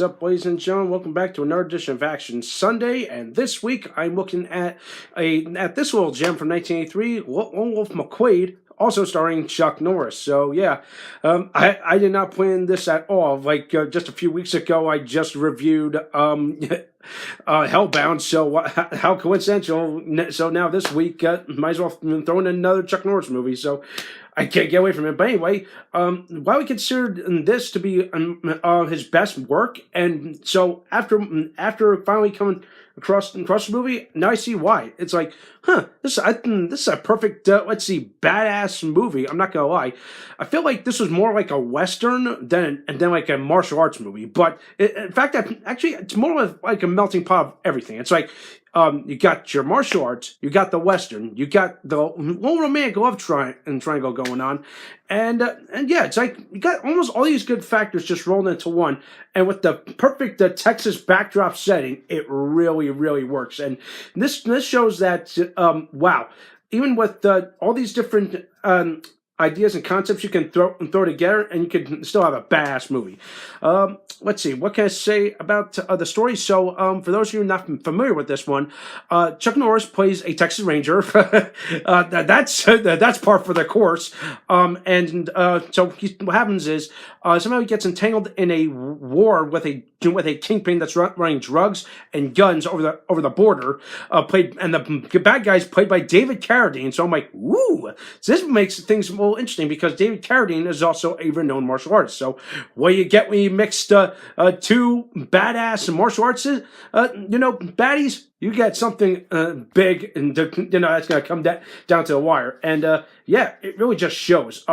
What's up, ladies and gentlemen? Welcome back to another edition of Action Sunday, and this week I'm looking at this little gem from 1983, Lone Wolf McQuade, also starring Chuck Norris. So yeah, I did not plan this at all. Like just a few weeks ago, I just reviewed Hellbound. So how coincidental? So now this week, might as well throw in another Chuck Norris movie. So I can't get away from it. But anyway, why we considered this to be his best work, and so after finally coming across the movie, now I see why. It's like, this is a perfect badass movie. I'm not gonna lie. I feel like this was more like a western than like a martial arts movie. But in fact, actually, it's more of like a melting pot of everything. It's like, you got your martial arts, you got the western, you got the little romantic love triangle going on, and yeah, it's like you got almost all these good factors just rolled into one, and with the perfect Texas backdrop setting, it really works, and this shows that wow, even with all these different ideas and concepts you can throw together, and you can still have a badass movie. Let's see, what can I say about the story? So, for those of you not familiar with this one, Chuck Norris plays a Texas Ranger. That's par for the course. So what happens is somehow he gets entangled in a war with a kingpin that's running drugs and guns over the border. And the bad guy's played by David Carradine. So I'm like, woo! So this makes things a little interesting because David Carradine is also a renowned martial artist. So what you get when you mix two badass martial arts, baddies, you get something big, and that's gonna come down to the wire. And yeah, it really just shows.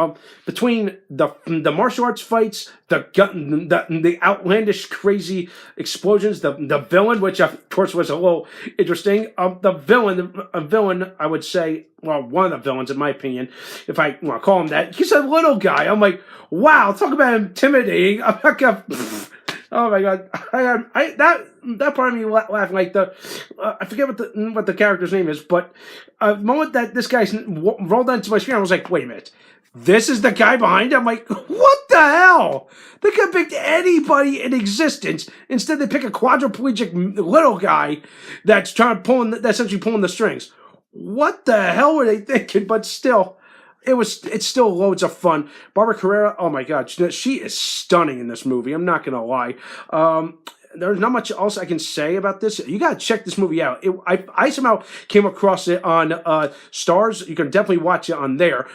Between the martial arts fights, the outlandish, crazy explosions, the villain, which of course was a little interesting. The villain, I would say, well, one of the villains, in my opinion, if I want to call him that, he's a little guy. I'm like, wow, talk about intimidating. I'm not gonna. Oh my god! That part of me laughing like I forget what the character's name is, but the moment that this guy's rolled onto my screen, I was like, wait a minute, this is the guy behind it? I'm like, what the hell? They could have picked anybody in existence. Instead, they pick a quadriplegic little guy that's that's essentially pulling the strings. What the hell were they thinking? But still. It's still loads of fun. Barbara Carrera, oh my god, she is stunning in this movie. I'm not gonna lie. There's not much else I can say about this. You gotta check this movie out. I somehow came across it on Stars. You can definitely watch it on there.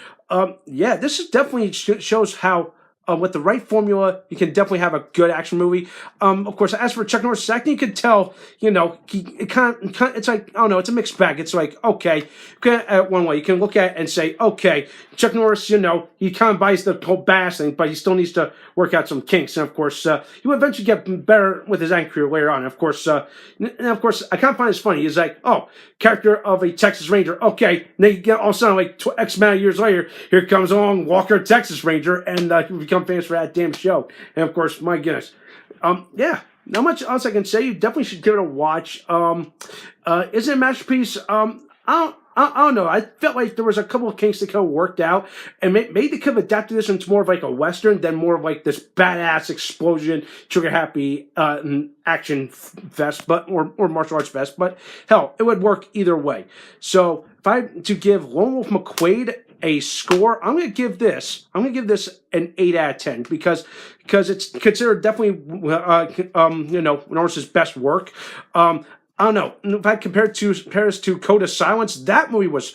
Yeah, this is definitely shows how. With the right formula, you can definitely have a good action movie. Of course, as for Chuck Norris' acting, you can tell, it's like, I don't know, it's a mixed bag. It's like, okay, one way, you can look at it and say, okay, Chuck Norris, he kind of buys the whole bass thing, but he still needs to work out some kinks. And of course, he will eventually get better with his acting career later on. And of course, I kind of find this funny. He's like, oh, character of a Texas Ranger. Okay, and then you get all of a sudden, like X amount of years later, here comes along Walker, Texas Ranger, and he become famous for that damn show. And of course, my goodness, yeah, not much else I can say. You definitely should give it a watch. Is it a masterpiece? I don't know. I felt like there was a couple of kinks that could have worked out, and maybe they could have adapted this into more of like a western than more of like this badass explosion, trigger happy action fest, or martial arts fest. But hell, it would work either way. So if I had to give Lone Wolf McQuade a score, I'm gonna give this an 8 out of 10 because it's considered definitely Norris's best work. I don't know. If I compare this to Code of Silence, that movie was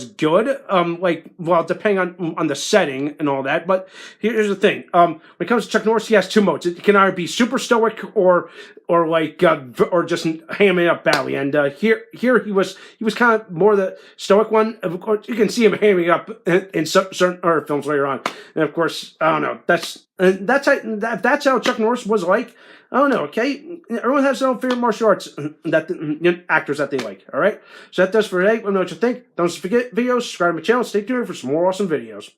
good. Depending on the setting and all that. But here's the thing. When it comes to Chuck Norris, he has two modes. It can either be super stoic or just hamming it up badly. And here he was kind of more the stoic one. Of course, you can see him hamming it up in certain other films later on. And of course, I don't know. That's how Chuck Norris was like. I don't know, okay? Everyone has their own favorite martial arts actors that they like, all right? So that does for today. Let me know what you think. Don't forget videos, subscribe to my channel, stay tuned for some more awesome videos.